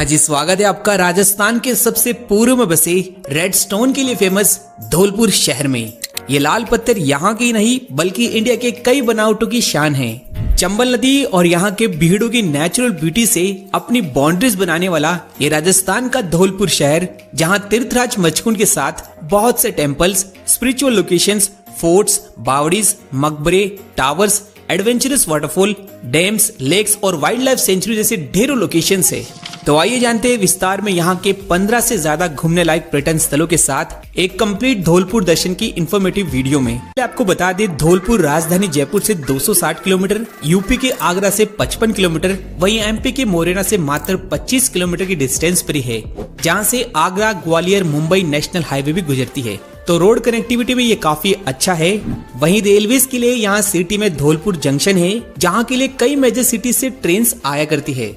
जी स्वागत है आपका राजस्थान के सबसे पूर्व में बसे रेड स्टोन के लिए फेमस धौलपुर शहर में। ये लाल पत्थर यहाँ की नहीं बल्कि इंडिया के कई बनावटों की शान है। चंबल नदी और यहाँ के भीड़ों की नेचुरल ब्यूटी से अपनी बाउंड्रीज बनाने वाला ये राजस्थान का धौलपुर शहर, जहाँ तीर्थराज मचकुंड के साथ बहुत से टेम्पल्स, स्पिरिचुअल लोकेशंस, फोर्ट्स, बावड़ीज, मकबरे, towers, adventurous waterfall, dams, lakes और वाइल्ड लाइफ सेंचुरी जैसे ढेरों लोकेशंस है। तो आइए जानते हैं विस्तार में यहाँ के 15 से ज्यादा घूमने लायक पर्यटन स्थलों के साथ एक कंप्लीट धौलपुर दर्शन की इंफॉर्मेटिव वीडियो में। आपको बता दें, धौलपुर राजधानी जयपुर से 260 किलोमीटर, यूपी के आगरा से 55 किलोमीटर, वहीं एमपी के मोरेना से मात्र 25 किलोमीटर की डिस्टेंस पर है, जहाँ से आगरा, ग्वालियर, मुंबई नेशनल हाईवे भी गुजरती है। तो रोड कनेक्टिविटी में ये काफी अच्छा है। वहीं रेलवे के लिए यहाँ सिटी में धौलपुर जंक्शन है, जहाँ के लिए कई मेजर सिटी से ट्रेन आया करती है।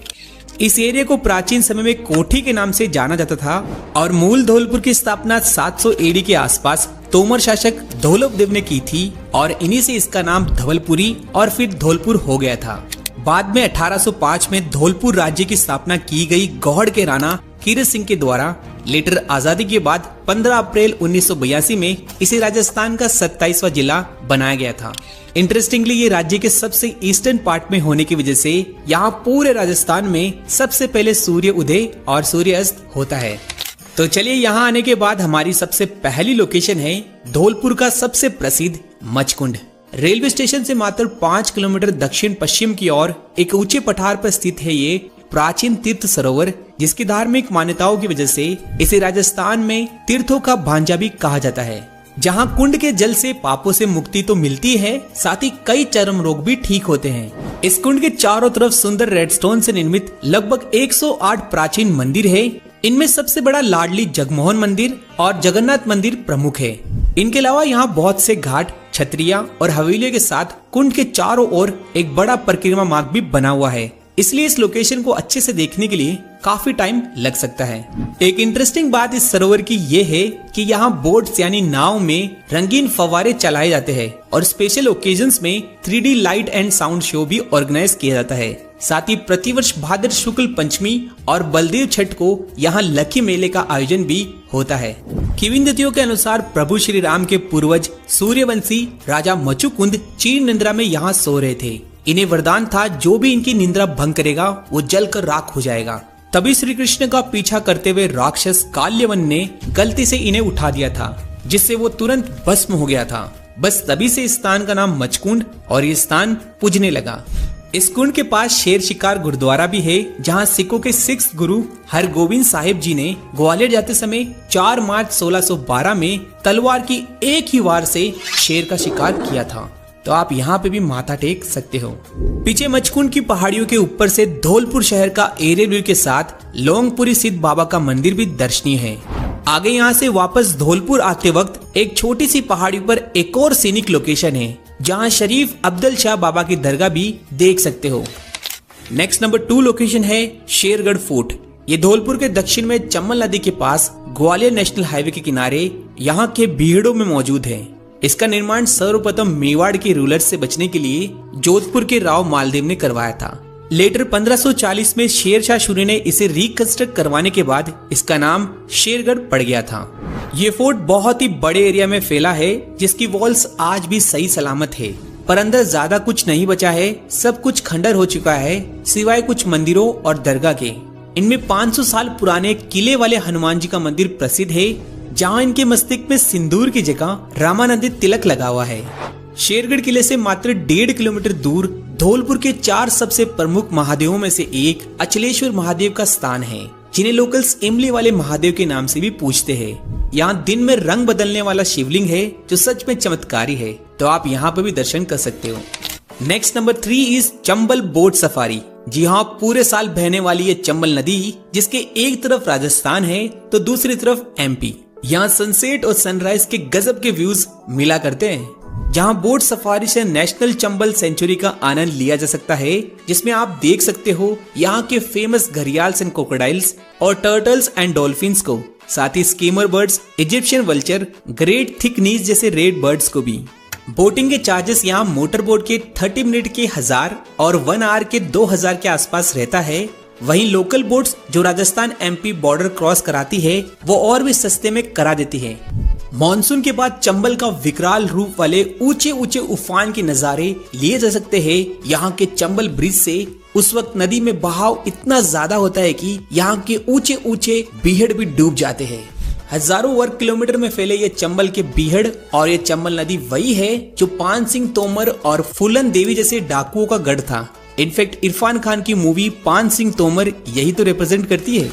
इस एरिया को प्राचीन समय में कोठी के नाम से जाना जाता था और मूल धौलपुर की स्थापना 700 एडी के आसपास तोमर शासक धौलभदेव ने की थी और इन्हीं से इसका नाम धवलपुरी और फिर धौलपुर हो गया था। बाद में 1805 में धौलपुर राज्य की स्थापना की गई गौहड़ के राणा कीरत सिंह के द्वारा। लेटर आजादी के बाद 15 अप्रैल 1982 में इसे राजस्थान का 27वां जिला बनाया गया था। इंटरेस्टिंगली ये राज्य के सबसे ईस्टर्न पार्ट में होने की वजह से यहाँ पूरे राजस्थान में सबसे पहले सूर्य उदय और सूर्य अस्त होता है। तो चलिए यहाँ आने के बाद हमारी सबसे पहली लोकेशन है धौलपुर का सबसे प्रसिद्ध मचकुंड। रेलवे स्टेशन से मात्र 5 किलोमीटर दक्षिण पश्चिम की ओर एक ऊंचे पठार पर स्थित है ये प्राचीन तीर्थ सरोवर, जिसकी धार्मिक मान्यताओं की वजह से इसे राजस्थान में तीर्थों का भांजा भी कहा जाता है। जहां कुंड के जल से पापों से मुक्ति तो मिलती है, साथ ही कई चर्म रोग भी ठीक होते हैं। इस कुंड के चारों तरफ सुंदर रेडस्टोन से निर्मित लगभग 108 प्राचीन मंदिर है। इनमें सबसे बड़ा लाडली जगमोहन मंदिर और जगन्नाथ मंदिर प्रमुख है। इनके अलावा यहाँ बहुत से घाट, छतरियां और हवेलियों के साथ कुंड के चारों ओर एक बड़ा परिक्रमा मार्ग भी बना हुआ है, इसलिए इस लोकेशन को अच्छे से देखने के लिए काफी टाइम लग सकता है। एक इंटरेस्टिंग बात इस सरोवर की ये है कि यहाँ बोट्स यानी नाव में रंगीन फव्वारे चलाए जाते हैं और स्पेशल ओकेजन्स में 3D light and sound show भी ऑर्गेनाइज किया जाता है। साथ ही प्रतिवर्ष भाद्र शुक्ल पंचमी और बलदेव छठ को यहाँ लकी मेले का आयोजन भी होता है। किंवदंतियों के अनुसार प्रभु श्री राम के पूर्वज सूर्यवंशी राजा मचुकुंद चीर निद्रा में यहाँ सो रहे थे। इन्हें वरदान था, जो भी इनकी निद्रा भंग करेगा वो जलकर राख हो जाएगा। तभी श्री कृष्ण का पीछा करते हुए राक्षस काल्यवन ने गलती से इन्हें उठा दिया था, जिससे वो तुरंत भस्म हो गया था। बस तभी से इस स्थान का नाम मचकुंड और ये स्थान पूजने लगा। इस कुंड के पास शेर शिकार गुरुद्वारा भी है, जहाँ सिखों के 6th गुरु हरगोविंद साहिब जी ने ग्वालियर जाते समय 4 मार्च 1612 में तलवार की एक ही वार से शेर का शिकार किया था। तो आप यहाँ पे भी माथा टेक सकते हो। पीछे मचकुंड की पहाड़ियों के ऊपर से धौलपुर शहर का एरियल व्यू के साथ लोंगपुरी सिद्ध बाबा का मंदिर भी दर्शनीय है। आगे यहाँ से वापस धौलपुर आते वक्त एक छोटी सी पहाड़ी पर एक और सीनिक लोकेशन है, जहाँ शरीफ अब्दुल शाह बाबा की दरगाह भी देख सकते हो। नेक्स्ट नंबर 2 लोकेशन है शेरगढ़ फोर्ट। ये धौलपुर के दक्षिण में चंबल नदी के पास ग्वालियर नेशनल हाईवे के किनारे यहाँ के भीड़ों में मौजूद है। इसका निर्माण सर्वप्रथम मेवाड़ के रूलर से बचने के लिए जोधपुर के राव मालदेव ने करवाया था। लेटर 1540 में शेरशाह सूरी ने इसे रिकंस्ट्रक्ट करवाने के बाद इसका नाम शेरगढ़ पड़ गया था। ये फोर्ट बहुत ही बड़े एरिया में फैला है, जिसकी वॉल्स आज भी सही सलामत है, पर अंदर ज्यादा कुछ नहीं बचा है। सब कुछ खंडर हो चुका है, सिवाय कुछ मंदिरों और दरगाह के। इनमें 500 साल पुराने किले वाले हनुमान जी का मंदिर प्रसिद्ध है, जहाँ इनके मस्तिष्क में सिंदूर की जगह रामानंदित तिलक लगा हुआ है। शेरगढ़ किले से मात्र 1.5 किलोमीटर दूर धौलपुर के 4 सबसे प्रमुख महादेवों में से एक अचलेश्वर महादेव का स्थान है, जिन्हें लोकल्स इमली वाले महादेव के नाम से भी पूछते हैं। यहाँ दिन में रंग बदलने वाला शिवलिंग है, जो सच में चमत्कारी है, तो आप यहाँ पर भी दर्शन कर सकते हो। Next number 3 is Chambal boat safari. जी हाँ, पूरे साल बहने वाली ये चंबल नदी, जिसके एक तरफ राजस्थान है तो दूसरी तरफ एमपी। यहाँ सनसेट और सनराइज के गजब के व्यूज मिला करते हैं। जहाँ बोट सफारी से नेशनल चंबल सेंचुरी का आनंद लिया जा सकता है, जिसमें आप देख सकते हो यहाँ के फेमस घड़ियाल्स एंड क्रोकोडाइल्स और टर्टल्स एंड डॉल्फिन्स को, साथ ही skimmer birds, Egyptian vulture, great thick knees जैसे रेड बर्ड्स को भी। बोटिंग के चार्जेस यहाँ मोटर बोट के 30 मिनट के 1000 और 1 आवर के 2000 के आसपास रहता है। वहीं लोकल बोट्स जो राजस्थान एमपी बॉर्डर क्रॉस कराती है वो और भी सस्ते में करा देती है। मॉनसून के बाद चंबल का विकराल रूप वाले ऊंचे ऊंचे उफान के नजारे लिए जा सकते हैं। यहाँ के चंबल ब्रिज से उस वक्त नदी में बहाव इतना ज्यादा होता है कि यहाँ के ऊंचे ऊंचे बीहड़ भी डूब जाते हैं। हजारों वर्ग किलोमीटर में फैले ये चंबल के बीहड़ और ये चंबल नदी वही है जो पान सिंह तोमर और फूलन देवी जैसे डाकुओं का गढ़ था। इनफैक्ट इरफान खान की मूवी पान सिंह तोमर यही तो रिप्रेजेंट करती है।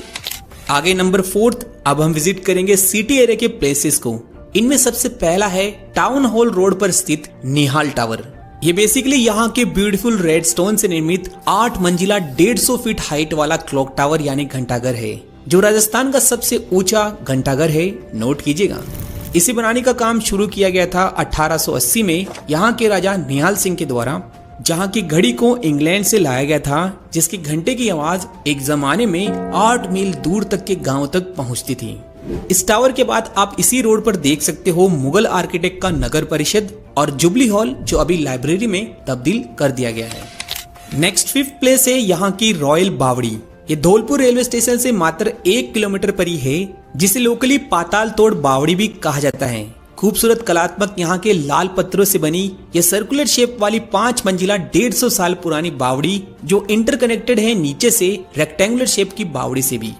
आगे नंबर 4, अब हम विजिट करेंगे सिटी एरिया के प्लेसेस को। इनमें सबसे पहला है टाउन हॉल रोड पर स्थित निहाल टावर। ये बेसिकली यहाँ के ब्यूटीफुल रेड स्टोन से निर्मित 8 मंजिला 150 फीट हाइट वाला क्लॉक टावर यानी घंटाघर है, जो राजस्थान का सबसे ऊंचा घंटाघर है। नोट कीजिएगा, इसे बनाने का काम शुरू किया गया था 1880 में यहाँ के राजा निहाल सिंह के द्वारा, जहाँ की घड़ी को इंग्लैंड से लाया गया था, जिसकी घंटे की आवाज एक जमाने में 8 मील दूर तक के गांव तक पहुंचती थी। इस टावर के बाद आप इसी रोड पर देख सकते हो मुगल आर्किटेक्ट का नगर परिषद और जुबली हॉल, जो अभी लाइब्रेरी में तब्दील कर दिया गया है। नेक्स्ट 5th प्लेस है यहाँ की रॉयल बावड़ी। ये धौलपुर रेलवे स्टेशन से मात्र 1 किलोमीटर पर ही है, जिसे लोकली पाताल तोड़ बावड़ी भी कहा जाता है। खूबसूरत कलात्मक यहाँ के लाल पत्थरों से बनी ये सर्कुलर शेप वाली 5 मंजिला 150 साल पुरानी बावड़ी, जो इंटरकनेक्टेड है नीचे से रेक्टेंगुलर शेप की बावड़ी से भी।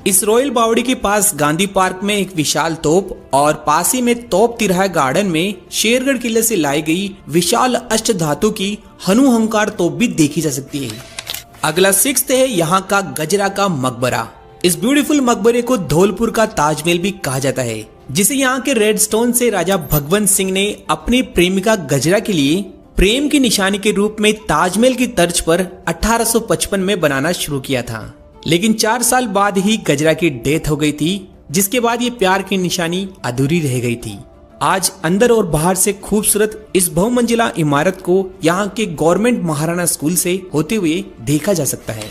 इस रॉयल बावड़ी के पास गांधी पार्क में एक विशाल तोप और पास ही में तोप तिराहा गार्डन में शेरगढ़ किले से लाई गई विशाल अष्ट धातु की हनुहंकार तोप भी देखी जा सकती है। अगला 6th है यहाँ का गजरा का मकबरा। इस ब्यूटीफुल मकबरे को धौलपुर का ताजमहल भी कहा जाता है, जिसे यहाँ के रेड स्टोन से राजा भगवंत सिंह ने अपनी प्रेमिका गजरा के लिए प्रेम की निशानी के रूप में ताजमहल की तर्ज पर 1855 में बनाना शुरू किया था। लेकिन 4 साल बाद ही गजरा की डेथ हो गई थी, जिसके बाद ये प्यार की निशानी अधूरी रह गई थी। आज अंदर और बाहर से खूबसूरत इस बहुमंजिला इमारत को यहाँ के गवर्नमेंट महाराणा स्कूल से होते हुए देखा जा सकता है।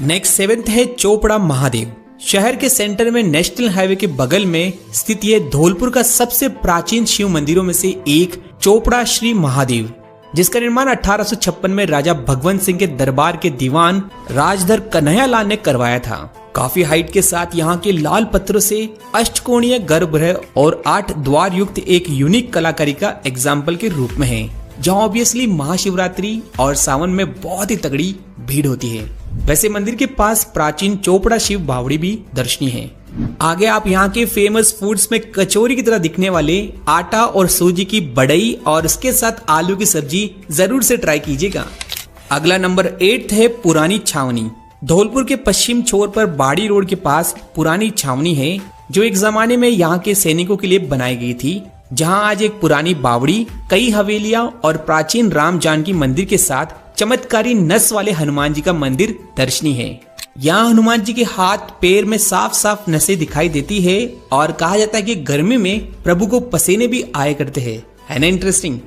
नेक्स्ट 7th है चोपड़ा महादेव। शहर के सेंटर में नेशनल हाईवे के बगल में स्थित ये धौलपुर का सबसे प्राचीन शिव मंदिरों में से एक चोपड़ा श्री महादेव, जिसका निर्माण 1856 में राजा भगवंत सिंह के दरबार के दीवान राजधर कन्हैयालाल ने करवाया था। काफी हाइट के साथ यहाँ के लाल पत्थरों से अष्टकोणीय गर्भगृह और 8 द्वार युक्त एक यूनिक कलाकारी का एग्जाम्पल के रूप में है, जहाँ ऑब्वियसली महाशिवरात्रि और सावन में बहुत ही तगड़ी भीड़ होती है। वैसे मंदिर के पास प्राचीन चोपड़ा शिव बावड़ी भी दर्शनीय है। आगे आप यहाँ के फेमस फूड्स में कचौरी की तरह दिखने वाले आटा और सूजी की बड़ई और उसके साथ आलू की सब्जी जरूर से ट्राई कीजिएगा। अगला नंबर 8 है पुरानी छावनी। धौलपुर के पश्चिम छोर पर बाड़ी रोड के पास पुरानी छावनी है, जो एक जमाने में यहाँ के सैनिकों के लिए बनाई गई थी, जहाँ आज एक पुरानी बावड़ी, कई हवेलियां और प्राचीन राम जानकी मंदिर के साथ चमत्कारी नस वाले हनुमान जी का मंदिर दर्शनीय है। यहाँ हनुमान जी के हाथ पैर में साफ साफ नसें दिखाई देती है और कहा जाता है कि गर्मी में प्रभु को पसीने भी आया करते हैं। है ना इंटरेस्टिंग।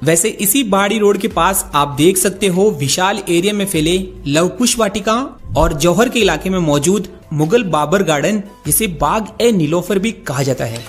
वैसे इसी बाड़ी रोड के पास आप देख सकते हो विशाल एरिया में फैले लवकुश वाटिका और जौहर के इलाके में मौजूद मुगल बाबर गार्डन, जिसे बाग ए नीलोफर भी कहा जाता है।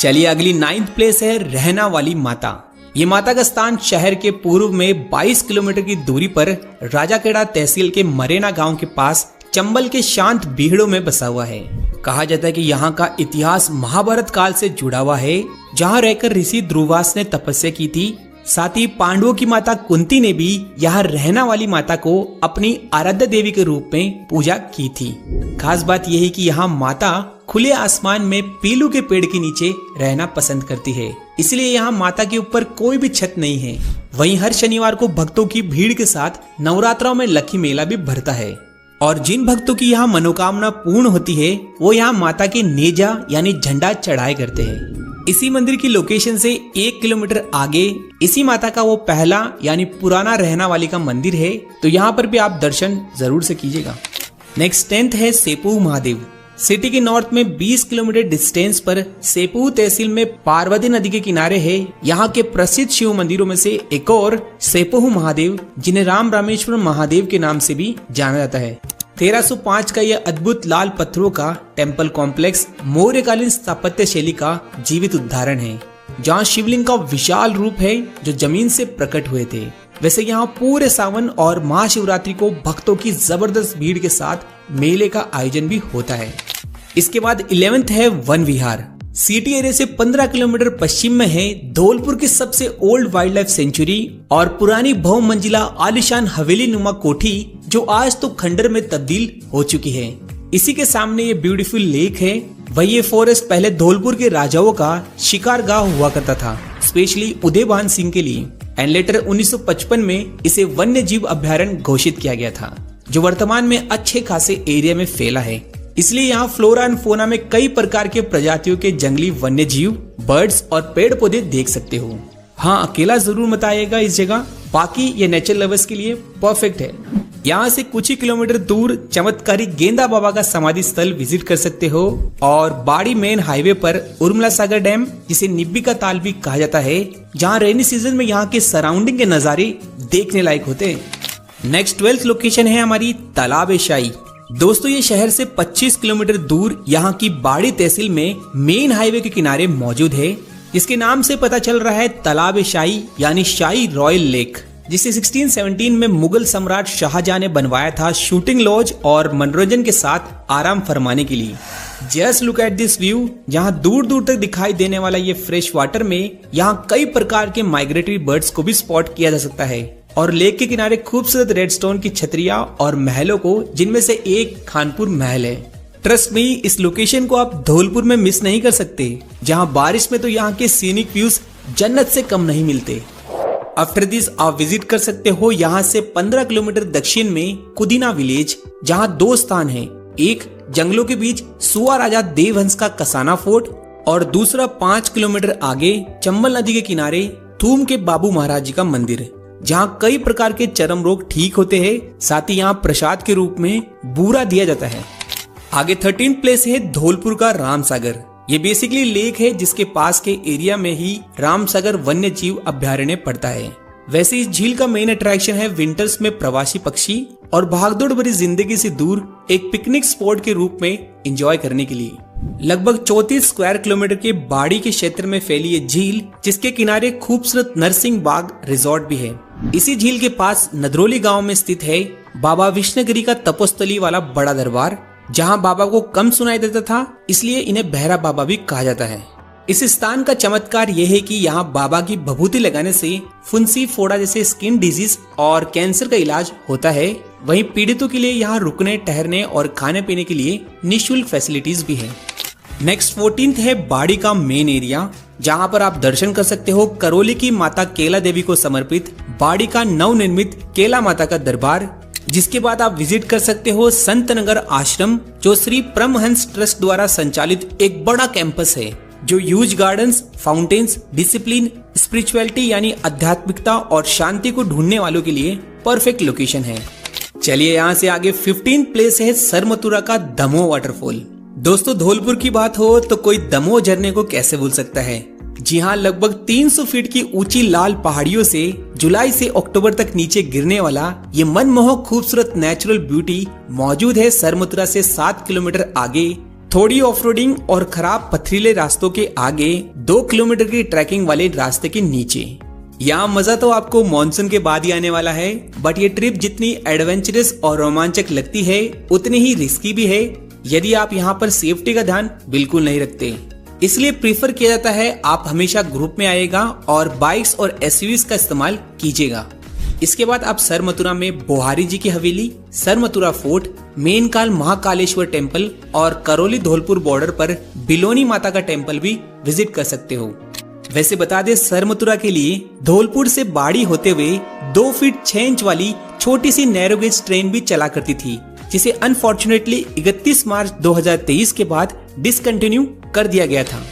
चलिए अगली 9th प्लेस है रहना वाली माता। ये माता का स्थान शहर के पूर्व में 22 किलोमीटर की दूरी पर राजाखेड़ा तहसील के मरेना गांव के पास चंबल के शांत बीहड़ों में बसा हुआ है। कहा जाता है कि यहाँ का इतिहास महाभारत काल से जुड़ा हुआ है, जहाँ रहकर ऋषि ध्रुवास ने तपस्या की थी। साथ ही पांडवों की माता कुंती ने भी यहाँ रहना वाली माता को अपनी आराध्य देवी के रूप में पूजा की थी। खास बात यह है कि यहाँ माता खुले आसमान में पीलू के पेड़ के नीचे रहना पसंद करती है, इसलिए यहाँ माता के ऊपर कोई भी छत नहीं है। वहीं हर शनिवार को भक्तों की भीड़ के साथ नवरात्रों में लक्की मेला भी भरता है और जिन भक्तों की यहाँ मनोकामना पूर्ण होती है वो यहाँ माता के नेजा यानी झंडा चढ़ाए करते हैं। इसी मंदिर की लोकेशन से 1 किलोमीटर आगे इसी माता का वो पहला यानी पुराना रहना वाली का मंदिर है, तो यहाँ पर भी आप दर्शन जरूर से कीजिएगा। नेक्स्ट 10th है सेपुह महादेव। सिटी के नॉर्थ में 20 किलोमीटर डिस्टेंस पर सेपुह तहसील में पार्वती नदी के किनारे है यहाँ के प्रसिद्ध शिव मंदिरों में से एक और सेपुह महादेव, जिन्हें राम रामेश्वर महादेव के नाम से भी जाना जाता है। 1305 का यह अद्भुत लाल पत्थरों का टेम्पल कॉम्प्लेक्स मौर्यकालीन स्थापत्य शैली का जीवित उदाहरण है, जहाँ शिवलिंग का विशाल रूप है जो जमीन से प्रकट हुए थे। वैसे यहाँ पूरे सावन और महाशिवरात्रि को भक्तों की जबरदस्त भीड़ के साथ मेले का आयोजन भी होता है। इसके बाद 11th है वन विहार। सिटी एरिया से 15 किलोमीटर पश्चिम में है धौलपुर की सबसे ओल्ड वाइल्ड लाइफ सेंचुरी और पुरानी बहुमंजिला आलीशान हवेली नुमा कोठी जो आज तो खंडर में तब्दील हो चुकी है। इसी के सामने ये ब्यूटीफुल लेक है। वही ये फॉरेस्ट पहले धौलपुर के राजाओं का शिकारगाह हुआ करता था, स्पेशली उदयभान सिंह के लिए। एंड लेटर 1955 में इसे वन्य जीव अभ्यारण्य घोषित किया गया था, जो वर्तमान में अच्छे खासे एरिया में फैला है। इसलिए यहाँ फ्लोरा एंड फोना में कई प्रकार के प्रजातियों के जंगली वन्य जीव, बर्ड्स और पेड़ पौधे देख सकते हो। हाँ, अकेला जरूर मत आइएगा इस जगह, बाकी ये नेचर लवर्स के लिए परफेक्ट है। यहाँ से कुछ ही किलोमीटर दूर चमत्कारी गेंदा बाबा का समाधि स्थल विजिट कर सकते हो और बाड़ी मेन हाईवे पर उर्मिला सागर डैम, जिसे निब्बी का ताल भी कहा जाता है, जहाँ रेनी सीजन में यहाँ के सराउंडिंग के नजारे देखने लायक होते हैं। नेक्स्ट 12th लोकेशन है हमारी तालाब-ए-शाही। दोस्तों, ये शहर से 25 किलोमीटर दूर यहाँ की बाड़ी तहसील में मेन हाईवे के किनारे मौजूद है, जिसके नाम से पता चल रहा है तालाब-ए-शाही यानी शाही रॉयल लेक, जिसे 1617 में मुगल सम्राट शाहजहां ने बनवाया था शूटिंग लॉज और मनोरंजन के साथ आराम फरमाने के लिए। Just look at this view. जहाँ दूर दूर तक दिखाई देने वाला ये फ्रेश वाटर में यहाँ कई प्रकार के माइग्रेटरी बर्ड्स को भी स्पॉट किया जा सकता है और लेक के किनारे खूबसूरत रेडस्टोन की छतरियां और महलों को, जिनमें से एक खानपुर महल है। ट्रस्ट मी, इस लोकेशन को आप धौलपुर में मिस नहीं कर सकते, जहां बारिश में तो यहाँ के सीनिक व्यूज जन्नत से कम नहीं मिलते। आफ्टर दिस आप विजिट कर सकते हो यहाँ से 15 किलोमीटर दक्षिण में कुदीना विलेज, जहाँ 2 स्थान हैं। एक जंगलों के बीच सुआ राजा देवहंस का कसाना फोर्ट और दूसरा 5 किलोमीटर आगे चंबल नदी के किनारे थूम के बाबू महाराज जी का मंदिर, जहाँ कई प्रकार के चर्म रोग ठीक होते हैं। साथ ही यहाँ प्रसाद के रूप में बूरा दिया जाता है। आगे 13th प्लेस है धौलपुर का रामसागर। ये बेसिकली लेक है जिसके पास के एरिया में ही रामसागर वन्य जीव अभ्यारण्य पड़ता है। वैसे इस झील का मेन अट्रैक्शन है विंटर्स में प्रवासी पक्षी और भागदौड़ भरी जिंदगी से दूर एक पिकनिक स्पॉट के रूप में एंजॉय करने के लिए। लगभग 34 स्क्वायर किलोमीटर के बाड़ी के क्षेत्र में फैली ये झील, जिसके किनारे खूबसूरत नरसिंह बाग रिजॉर्ट भी है। इसी झील के पास नदरोली गांव में स्थित है बाबा विष्णुगिरी का तपोस्थली वाला बड़ा दरबार, जहां बाबा को कम सुनाई देता था, इसलिए इन्हें बहरा बाबा भी कहा जाता है। इस स्थान का चमत्कार यह है कि यहाँ बाबा की भभूति लगाने से फुंसी, फोड़ा जैसे स्किन डिजीज और कैंसर का इलाज होता है। वहीं पीड़ितों के लिए यहाँ रुकने, ठहरने और खाने पीने के लिए निःशुल्क फैसिलिटीज भी है। नेक्स्ट 14th है बाड़ी का मेन एरिया, जहाँ पर आप दर्शन कर सकते हो करौली की माता केला देवी को समर्पित बाड़ी का नवनिर्मित केला माता का दरबार। जिसके बाद आप विजिट कर सकते हो संत नगर आश्रम, जो श्री परमहंस ट्रस्ट द्वारा संचालित एक बड़ा कैंपस है, जो huge gardens, fountains, discipline, spirituality यानी आध्यात्मिकता और शांति को ढूंढने वालों के लिए परफेक्ट लोकेशन है। चलिए यहाँ से आगे 15th प्लेस है सरमथुरा का दमोह वाटरफॉल। दोस्तों, धौलपुर की बात हो तो कोई दमोह झरने को कैसे भूल सकता है। जी हाँ, लगभग 300 फीट की ऊंची लाल पहाड़ियों से जुलाई से अक्टूबर तक नीचे गिरने वाला ये मनमोहक खूबसूरत नेचुरल ब्यूटी मौजूद है सरमथुरा से 7 किलोमीटर आगे। थोड़ी ऑफरोडिंग और खराब पथरीले रास्तों के आगे 2 किलोमीटर की ट्रैकिंग वाले रास्ते के नीचे। यहाँ मजा तो आपको मॉनसून के बाद ही आने वाला है, बट ये ट्रिप जितनी एडवेंचरस और रोमांचक लगती है उतनी ही रिस्की भी है, यदि आप यहाँ पर सेफ्टी का ध्यान बिल्कुल नहीं रखते। इसलिए प्रीफर किया जाता है आप हमेशा ग्रुप में आइएगा और बाइक्स और एसयूवीज का इस्तेमाल कीजिएगा। इसके बाद आप सरमथुरा में बोहारी जी की हवेली, सरमथुरा फोर्ट, मेनकाल महाकालेश्वर टेम्पल और करौली धौलपुर बॉर्डर पर बिलोनी माता का टेम्पल भी विजिट कर सकते हो। वैसे बता दे, सरमथुरा के लिए धौलपुर से बाड़ी होते हुए 2 फीट 6 इंच वाली छोटी सी नैरो गेज ट्रेन भी चला करती थी, जिसे अनफॉर्चुनेटली 31 मार्च 2023 के बाद डिसकंटिन्यू कर दिया गया था।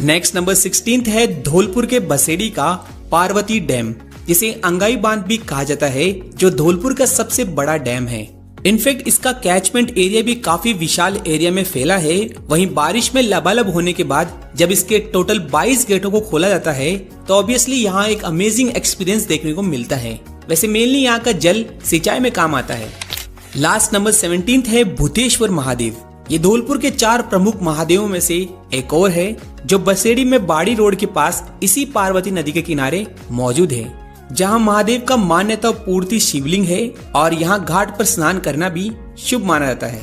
नेक्स्ट नंबर 16th है धौलपुर के बसेड़ी का पार्वती डैम, जिसे अंगाई बांध भी कहा जाता है, जो धौलपुर का सबसे बड़ा डैम है। इनफैक्ट इसका कैचमेंट एरिया भी काफी विशाल एरिया में फैला है। वहीं बारिश में लबालब होने के बाद जब इसके टोटल 22 गेटों को खोला जाता है तो ऑब्वियसली यहाँ एक अमेजिंग एक्सपीरियंस देखने को मिलता है। वैसे मेनली यहाँ का जल सिंचाई में काम आता है। लास्ट नंबर 17th है भूतेश्वर महादेव। ये धौलपुर के 4 प्रमुख महादेवों में से एक और है, जो बसेड़ी में बाड़ी रोड के पास इसी पार्वती नदी के किनारे मौजूद है। जहां महादेव का मान्यता पूर्ति शिवलिंग है और यहां घाट पर स्नान करना भी शुभ माना जाता है।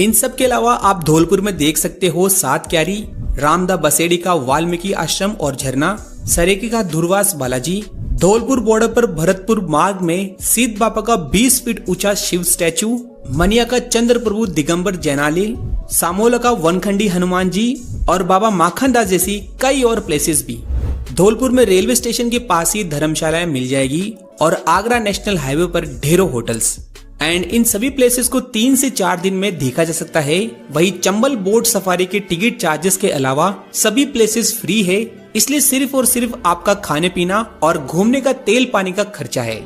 इन सब के अलावा आप धौलपुर में देख सकते हो 7 क्यारी, रामदा बसेड़ी का वाल्मीकि आश्रम और झरना, सरेके का धुरवास बालाजी, धौलपुर बॉर्डर पर भरतपुर मार्ग में सीध बाबा का 20 फीट ऊंचा शिव स्टैचू, मनिया का चंद्र प्रभु दिगंबर जैनाली, सामोला का वनखंडी हनुमान जी और बाबा माखन दास जैसी कई और प्लेसेस भी। धौलपुर में रेलवे स्टेशन के पास ही धर्मशालाएं मिल जाएगी और आगरा नेशनल हाईवे पर ढेरों होटल्स। एंड इन सभी प्लेसेस को 3 से 4 दिन में देखा जा सकता है। वही चंबल बोट सफारी के टिकट चार्जेस के अलावा सभी प्लेसेस फ्री है, इसलिए सिर्फ और सिर्फ आपका खाने पीना और घूमने का तेल पानी का खर्चा है।